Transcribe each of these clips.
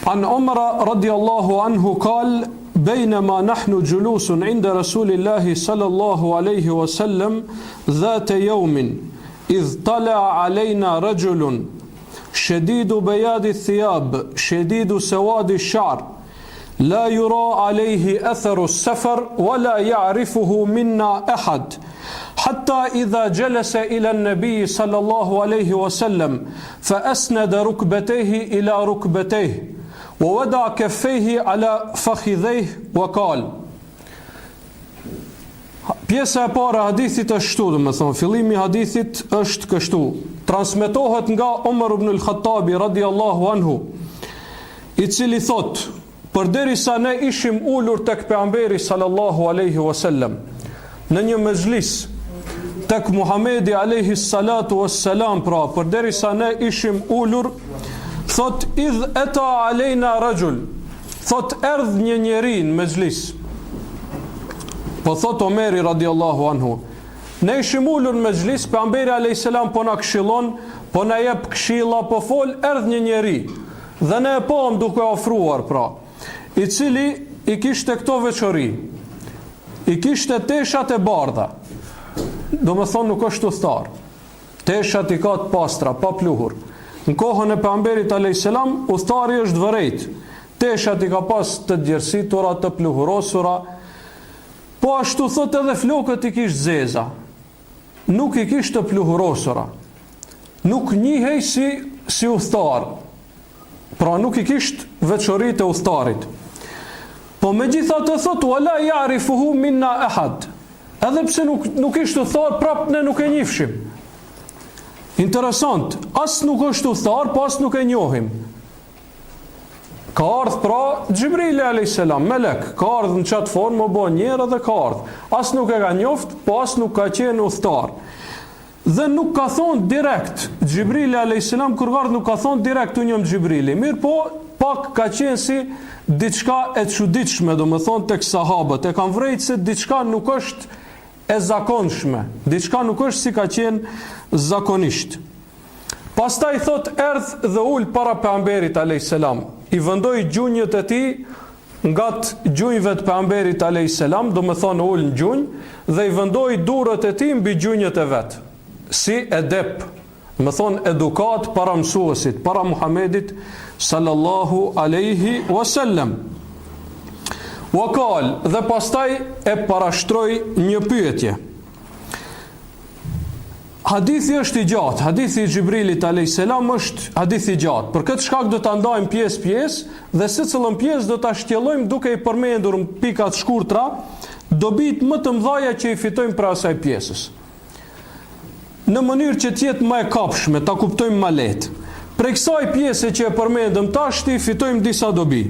عن عمر رضي الله عنه قال بينما نحن جلوس عند رسول الله صلى الله عليه وسلم ذات يوم إذ طلع علينا رجل شديد بياض الثياب شديد سواد الشعر لا يرى عليه أثر السفر ولا يعرفه منا أحد حتى إذا جلس إلى النبي صلى الله عليه وسلم فأسند ركبتيه إلى ركبتيه ووضع كفيه على فخذيه وقال. Pjesa e para e hadithit është kështu, domethënë fillimi i hadithit është kështu. Transmetohet nga Umar ibn al-Khattabi radhiyallahu anhu, i cili thot: përderisa ne ishim ulur tek pejgamberi sallallahu alaihi wasallam në një mezhlis tek Muhamedi alayhi salatu wassalam, pra përderisa ne ishim ulur, thot idh ata alejna rajul, thot erdh një njeri në mezhlis. Po thot Omeri radiallahu anhu, ne ishim ulur në mezhlis, pejgamberi alayhi salam po na këshillon, po na jep këshilla, po fol, erdh një njeri dhe ne e pam duke ofruar, pra, i cili i kishte këto veçori, i kishte teshat e bardha, do me thonë nuk është udhëtar, teshat i ka të pastra, pa pluhur. Në kohën e pejgamberit alayhis salam, udhëtari është vërejt, teshat i ka pas të djersitura, të pluhurosura, po ashtu thot edhe flokët i kishte zeza, nuk i kishte të pluhurosura, nuk njihej si udhëtar, pra nuk i kishte veçoritë e udhëtarit. Po megjithatë thot wala ya'rifuhu minna ahad, edhe pse nuk ishte udhëtar, prap ne nuk e njihshim. Interesant, as nuk është udhëtar, po as nuk e njohim. Ka ardhur pra Xhibrili alayhis salam, melek, ka ardhur në çat formë, më bën njerë dhe ka ardhur. As nuk e ka njoft, po as nuk ka qenë udhëtar. Dhe nuk ka thonë direkt, Xhibrili alayhis salam kur ka ardhur nuk ka thonë direkt u njom Xhibrili. Mirë, po pak ka qenë si diçka e çuditshme, domethënë tek sahabët, e kanë vrejtë se diçka nuk është e zakonshme, diçka nuk është si ka qenë zakonisht. Pastaj thot erdh dhe ul para pejgamberit alayhis salam, i vendoi gjunjët e tij nga të gjunjëve të pejgamberit alayhis salam, domethënë ul në gjunjë dhe i vendoi durët e tij mbi gjunjët e vet, si edep, domethënë edukat para mësuesit, para Muhamedit sallallahu alaihi wasallam. Wakal, dhe pastaj e parashtroi një pyetje. Hadithi është i gjatë, hadithi i Xhibrilit alayhis salam është hadithi i gjatë. Për këtë shkak do ta ndajmë pjesë dhe secilën pjesë do ta shtjellojmë duke i përmendur në pika të shkurtra dobitë më të mëdha që i fitojmë pra asaj pjesës. Në mënyrë që të jetë më e kapshme, ta kuptojmë më lehtë. Prej kësaj pjese që e përmendëm tash, i fitojmë disa dobi.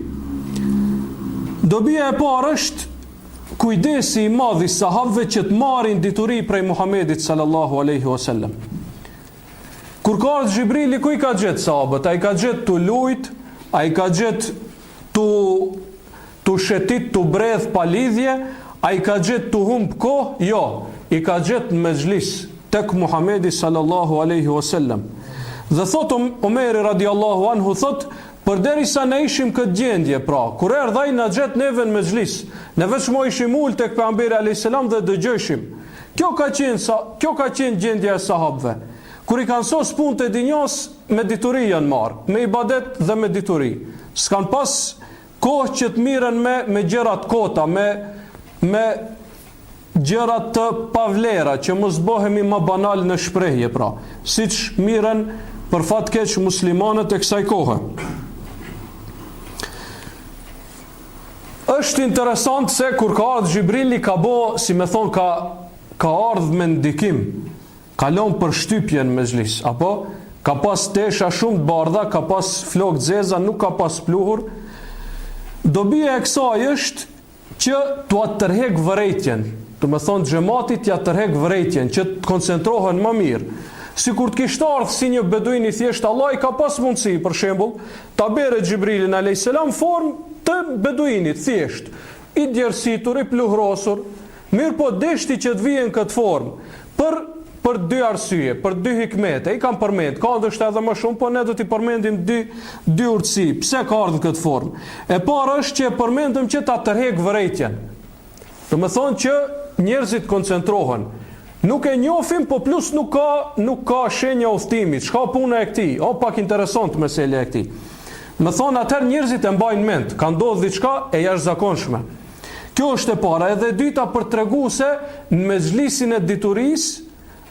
Dobia e parë është kujdesi i madh i sahabëve që të marrin dituri prej Muhamedit sallallahu alaihi wasallam. Kur ka ardhur Xhibrili, ku i ka gjetë sahabët? Ai ka gjetë tu lut, ai ka gjetë tu shetit, tu bredh pa lidhje, ai ka gjetë tu humb kohë? Jo, i ka gjetë në mezhlis tek Muhamedi sallallahu alaihi wasallam. Dhe thot Omeri radiallahu anhu, thot përderisa ne ishim këtë gjendje, pra, kur erdhaj na gjet neve në mezhlis, ne vetëm ishim ul tek pejgamberi alayhis salam dhe dëgjojshim. Kjo ka qenë gjendja e sahabëve. Kur i kanë sos punët e dinjos, me dituri janë marrë, me ibadet dhe me dituri. S'kan pas kohë që të miren me gjërat kota, me gjërat të pavlera, që mos bëhemi më banal në shprehje, pra, siç miren për fat keq muslimanët e kësaj kohe. Është interesant se kur ka ardhur Xhibrili, ka bo, si me thonë, ka ardhur me ndikim, ka lënë për shtypje në mezhlis, apo ka pas tesha shumë të bardha, ka pas flokë zeza, nuk ka pas pluhur. Dobia e kësaj është që t'ua tërheq vërejtjen, do me thonë xhamatit t'ia tërheq vërejtjen, që të koncentrohen më mirë. Sikur të kishte ardhur si një beduin i thjesht, Allah i ka pas mundësi, për shembull, ta bere Xhibrilin alayhis salam formë të beduinit thjesht, i djersitur, i pluhrosur, mirë po deshti që të vijë në këtë formë, për për dy arsye, për dy hikmete. I kam përmend, ka ndoshta edhe më shumë, po ne do t'i përmendim dy urtësi. Pse ka ardhur në këtë formë? E para është që përmendëm që ta tërheq vërejtjen. Do të thonë që njerëzit koncentrohen. Nuk e njohim, po plus nuk ka shenja udhëtimi. Çka puna e këtij? O pak interesant mesela e këtij. Më thonë atëherë njerëzit e mbajnë mend, ka ndodhur diçka e jashtëzakonshme. Kjo është e para, edhe e dyta për t'regu se në mezhlisin e diturisë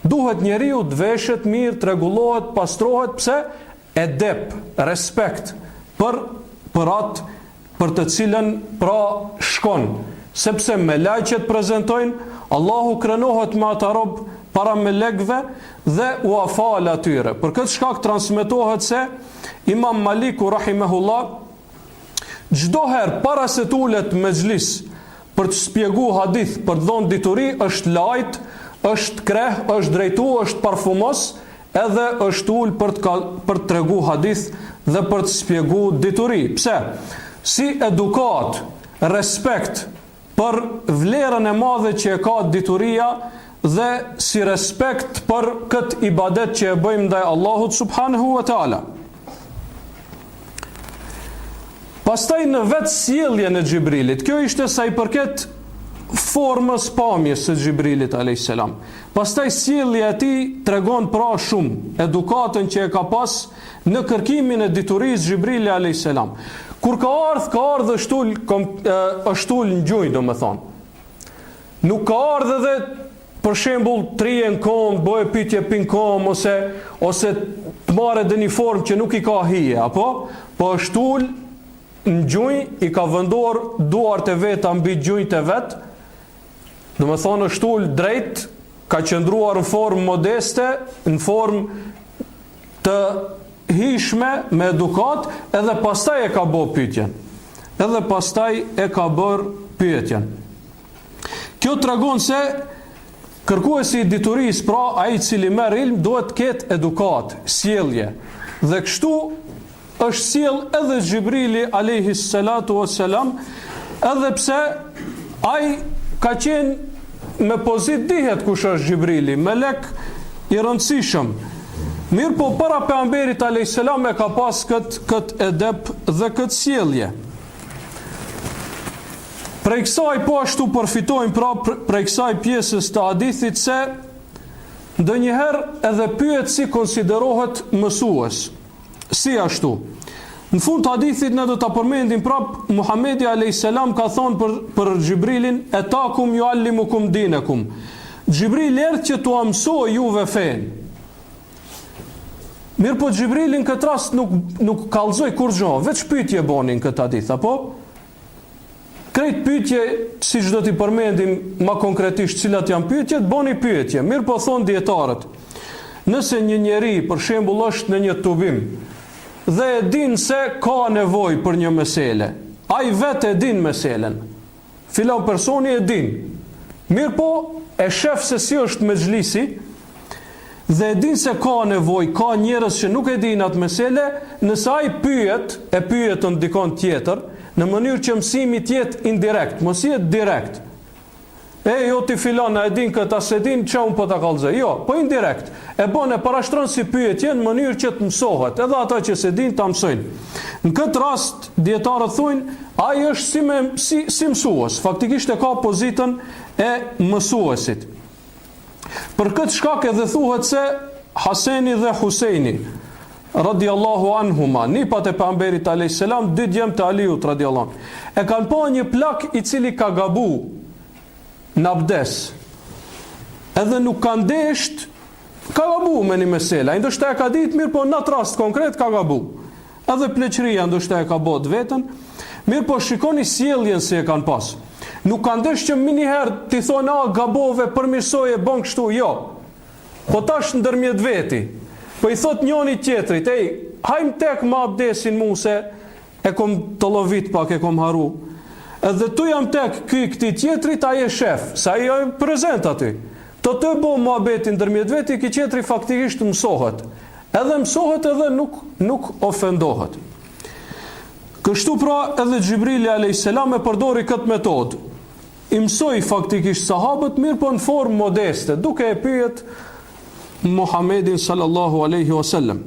duhet njeriu të veshet mirë, të rregullohet, pastrohet, pse? Edep, respekt për atë për të cilën pra shkon, sepse me lajqet prezentojnë, Allahu krenohet me ata rob para melekëve dhe u afal atyre. Për këtë shkak transmetohet se Imam Maliku rahimahullah çdo herë para se të ulet mezhlis për të shpjeguar hadith, për të dhënë dituri, është lajt, është kreh, është drejtu, është parfumos, edhe është ul për të treguar hadith dhe për të shpjeguar dituri. Pse? Si edukat, respekt për vlerën e madhe që e ka dituria dhe si respekt për këtë ibadet që e bëjmë ndaj Allahut subhanahu wa taala. Pastaj në vetë sjelljen e Xhibrilit, kjo ishte sa i përket formës pamjes së Xhibrilit a.s. Pastaj sjellja e tij tregon pra shumë edukatën që e ka pas në kërkimin e diturisë Xhibrili a.s. Kur ka ardhur është ul në gjunjë, domethënë. Nuk ka ardhur edhe për shembull trije në kom, bëje pyetje pinkom ose të marrë dhe një formë që nuk i ka hije, apo? Po është ul në gjunjë, i ka venduar duart e veta mbi gjunjët e vet. Do të thonë është ul drejt, ka qëndruar në formë modeste, në formë të hishme, me edukat, edhe pastaj e ka bërë pyetjen. Kjo tregon se kërkuesi i diturisë, pra ai i cili merr ilm, duhet të ketë edukat, sjellje. Dhe kështu është sjell edhe Xhibrili alayhi salatu wassalam, edhe pse ai ka qenë me pozit, dihet kush është Xhibrili, melek i rëndësishëm. Mirë po para pejgamberit alayhi salam e ka pas kët edep dhe kët sjellje. Prej kësaj po ashtu përfitojmë pra prej kësaj pjesës të hadithit se ndonjëherë edhe pyet si konsiderohet mësues. Si ashtu? Në fund të hadithit ne do ta përmendim prap Muhamedi alayhis salam ka thonë për Xhibrilin, etakum yuallimukum dinakum. Xhibrili erdhi që t'u mësoj juve fen. Mirë po Xhibrilin në këtë rast nuk kallzoi kurrë, veç pyetje bonin këtë hadith, apo? Krejt pyetje, siç do t'i përmendim më konkretisht cilat janë pyetjet, boni pyetje. Mirë po thon dietarët. Nëse një njeri për shembull është në një tubim dhe e din se ka nevojë për një mesele, ai vetë e din meselen. Filon personi e din. Mirë po e shef se si është mezhlisi dhe e din se ka nevojë, ka njerëz që nuk e din atë mesele, nëse ai pyetën dikon tjetër, në mënyrë që mësimi të jetë indirekt, mos jetë direkt. Jo ti filon, e din këtë, as e din çka un po ta kallzoj. Jo, po indirekt. E bën e parashtron si pyetje në mënyrë që të mësohet, edhe ata që s'e din ta mësojnë. Në këtë rast dietarët thonë, ai është si mësues, faktikisht e ka pozitën e mësuesit. Për këtë shkak edhe thuhet se Haseni dhe Huseini radiallahu anhuma, nipat e pejgamberit alayhis salam, dy djemt të Aliut radiallahu anhu, e kanë pa një plak i cili ka gabu në abdes, edhe nuk kanë desht, ka gabu me një mesela, ndoshta e ka ditë mirë, po në atë rast konkret ka gabu, edhe pleqëria ndoshta e ka bot vetën, mirë po shikoni sjelljen se e kanë pas. Nuk kanë desht që njëherë ti thonë, gabove, përmirësoje, bën kështu, jo. Po tash ndërmjet veti. Po i thot njëri tjetrit, hajmë tek më abdesin mu se e kom të lovit pak, e kom haru. Edhe tu jam tek këti tjetrit, ai e shef, sa i e prezent aty. Të bo më abetin ndërmjet veti, ki tjetri faktikisht mësohet. Edhe mësohet edhe nuk ofendohet. Kështu pra edhe Xhibrili alayhis salam e përdori këtë metodë. I mësoi faktikisht sahabët, mirë po në formë modeste, duke e pyet Muhammedin sallallahu alaihi wasallam.